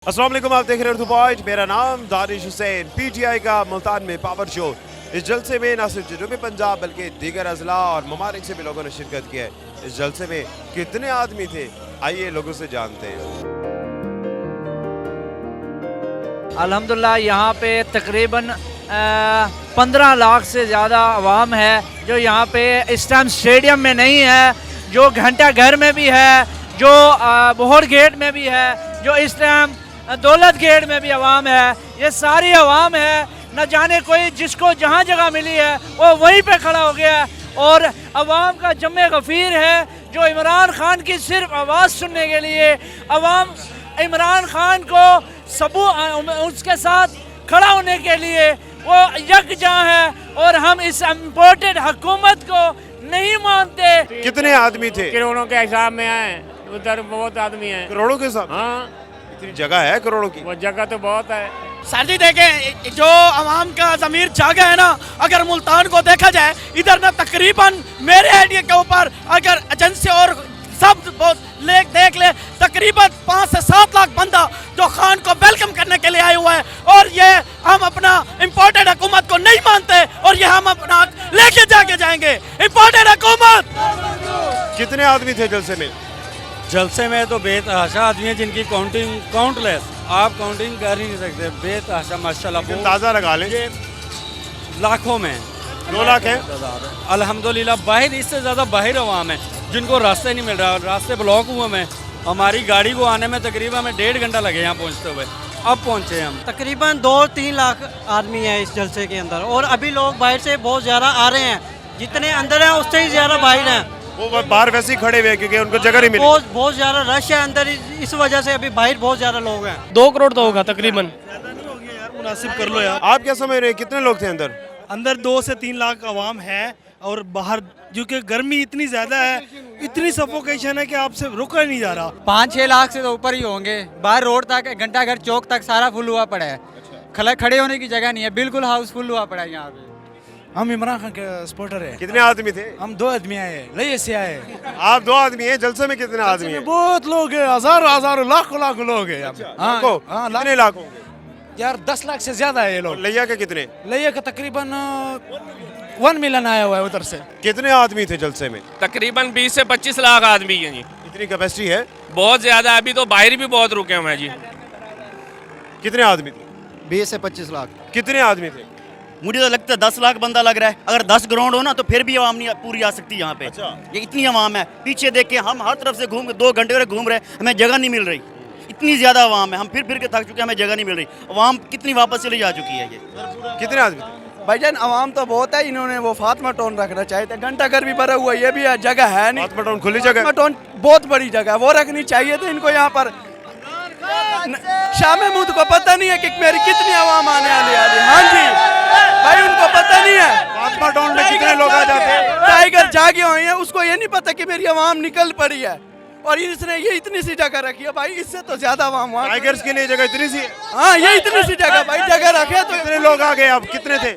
अस्सलाम वालेकुम, आप देख रहे हैं उर्दू पॉइंट। मेरा नाम दानिश हुसैन। पीटीआई का मुल्तान में पावर शो। इस जलसे में न सिर्फ जनूबी पंजाब बल्कि दीगर अजला और ममालिक से भी लोगों ने शिरकत की है। इस जलसे में कितने आदमी थे, आइए लोगों से जानते हैं। अल्हम्दुलिल्लाह यहाँ पे तकरीबन 15 लाख से ज़्यादा आवाम है जो यहाँ पे इस टाइम स्टेडियम में नहीं है, जो घंटा घर में भी है, जो बोहर गेट में भी है, जो इस टाइम दौलत गेट में भी आवाम है। ये सारी आवाम है, न जाने कोई जिसको जहाँ जगह मिली है वो वहीं पे खड़ा हो गया है। और आवाम का जम्मे गफ़ीर है जो इमरान खान की सिर्फ आवाज़ सुनने के लिए आवाम इमरान खान को उसके साथ खड़ा होने के लिए वो यकजहाँ है। और हम इस इम्पोर्टेड हुकूमत को नहीं मानते। कितने आदमी थे? करोड़ों के हिसाब में आए, उधर बहुत आदमी हैं। करोड़ों के साथ? हाँ, इतनी जगह है करोड़ों की? वो जगह तो बहुत है। सर जी देखें, जो आवाम का ज़मीर जागा है ना, अगर मुल्तान को देखा जाए, इधर ना तकरीबन मेरे एरिया के ऊपर अगर एजेंसी और सब देख ले तकरीबन 5 से 7 लाख बंदा जो खान को वेलकम करने के लिए आए हुआ है। और ये हम अपना इम्पोर्टेड हुकूमत को नहीं मानते और ये हम अपना लेके जाके जाएंगे। इम्पोर्टेड हुकूमत। कितने आदमी थे जलसे में? जलसे में तो बेतहाशा आदमी है जिनकी काउंटिंग काउंटलेस, आप काउंटिंग कर ही नहीं सकते। बेतहाशा माशाल्लाह, अंदाजा लगा लें। लाखों में 2 लाख है अल्हम्दुलिल्लाह। बाहर इससे ज़्यादा बाहर आवाम है जिनको रास्ते नहीं मिल रहा, रास्ते ब्लॉक हुए में। हमारी गाड़ी को आने में तकरीबन हमें 1.5 घंटा लगे यहाँ पहुँचते हुए। अब पहुँचे हम। तकरीबन 2-3 लाख आदमी है इस जलसे के अंदर और अभी लोग बाहर से बहुत ज़्यादा आ रहे हैं। जितने अंदर हैं उससे ही ज़्यादा बाहर हैं। वो बाहर वैसे ही खड़े हुए हैं क्योंकि उनको जगह नहीं मिली। बहुत ज़्यादा रश है अंदर, इस वजह से अभी बाहर बहुत ज़्यादा लोग हैं। 2 करोड़ तो होगा तकरीबन। मुनासिब कर लो यार। आप क्या समझ रहे हैं, कितने लोग थे अंदर? अंदर 2 से 3 लाख आवाम है और बाहर क्योंकि गर्मी इतनी ज़्यादा है, इतनी सफोकेशन है कि आपसे रुका नहीं जा रहा। 5-6 लाख से तो ऊपर ही होंगे। बाहर रोड तक, घंटा घर चौक तक सारा फुल हुआ पड़ा है। खड़े होने की जगह नहीं है, बिल्कुल हाउसफुल हुआ पड़ा है यहाँ पे। हम इमरान खान के सपोर्टर है। कितने आदमी थे? हम 2 आदमी आए, लई से आए। आप 2 आदमी हैं, जलसे में कितने आदमी हैं? बहुत लोग हैं, हजारों लाखों लोग हैं यहाँ पे। कितने लाख होंगे? यार 10 लाख से ज्यादा है ये लोग। लिया के कितने? लैया का तकरीबन 1 मिलियन आया हुआ है उधर से। कितने आदमी थे जलसे में? तकरीबन 20 से 25 लाख आदमी हैं जी। इतनी कैपेसिटी है? बहुत ज्यादा। अभी तो बाहर भी बहुत रुके हुए हैं जी। कितने आदमी थे? 20 से 25 लाख। कितने आदमी थे? मुझे तो लगता है 10 लाख बंदा लग रहा है। अगर 10 ग्राउंड हो ना तो फिर भी आवाम नहीं पूरी आ सकती यहाँ पे। ये इतनी आवाम है, पीछे देख के हम हर तरफ से 2 घंटे घूम रहे, हमें जगह नहीं मिल रही। इतनी ज़्यादा आवाम है, हम फिर के थक चुके हैं, हमें जगह नहीं मिल रही। आवाम कितनी वापस चली जा चुकी है। ये कितने आदमी थे? भाईजान आवाम तो बहुत है, इन्होंने वो फातिमा टाउन रखना चाहिए था। घंटा घर भी भरा हुआ, ये भी जगह है नहीं। फातिमा टाउन खुली जगह? फातिमा टाउन बहुत बड़ी जगह है, वो रखनी चाहिए थी इनको यहाँ पर। शाह महमूद को पता नहीं है कि मेरी कितनी आवाम आने वाली है। हाँ जी भाई, उनको पता नहीं है फातिमा टाउन में कितने लोग आ जाते हैं। टाइगर जागे हुए हैं, उसको ये नहीं पता कि मेरी आवाम निकल पड़ी है और इसने ये इतनी सी जगह रखी है। भाई इससे तो ज्यादा आवाम वहाँ। टाइगर्स के लिए जगह इतनी सी है? हाँ, ये इतनी सी जगह भाई, जगह रखे तो कितने लोग आ गए? अब कितने थे?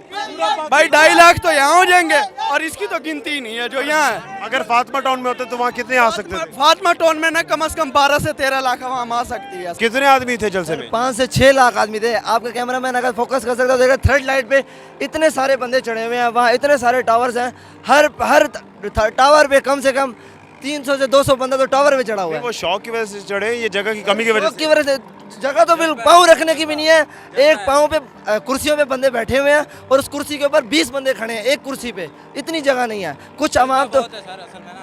भाई 2.5 लाख तो यहाँ हो जाएंगे और इसकी तो गिनती ही नहीं है जो यहाँ है। अगर फातिमा टाउन में होते तो वहाँ कितने आ सकते थे? फातिमा टाउन में ना कम से कम 12 से 13 लाख आवाम आ सकती है। कितने आदमी थे जलसे में? 5 से 6 लाख आदमी थे। आपका कैमरामैन अगर फोकस कर सकता है, थर्ड लाइट पे इतने सारे बंदे चढ़े हुए हैं, वहाँ इतने सारे टावर्स हैं। हर टावर पे कम से कम 300 से 200 बंदा तो टावर में चढ़ा हुआ है। वो शौक की वजह से चढ़े, ये जगह की कमी की वजह से जगह तो बिल्कुल पाँव रखने की भी नहीं है। एक पाँव पे कुर्सियों पे बंदे बैठे हुए हैं और उस कुर्सी के ऊपर 20 बंदे खड़े हैं एक कुर्सी पे। इतनी जगह नहीं है। कुछ आवाम तो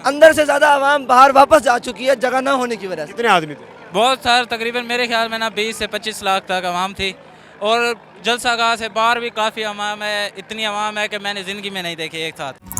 अंदर से ज़्यादा आवाम बाहर वापस जा चुकी है जगह ना होने की वजह से। कितने आदमी थे? बहुत सारे, तकरीबन मेरे ख्याल में ना 20 से 25 लाख तक आवाम थी। और जलसा गाह से बाहर भी काफ़ी आवाम है। इतनी आवाम है कि मैंने ज़िंदगी में नहीं देखी एक साथ।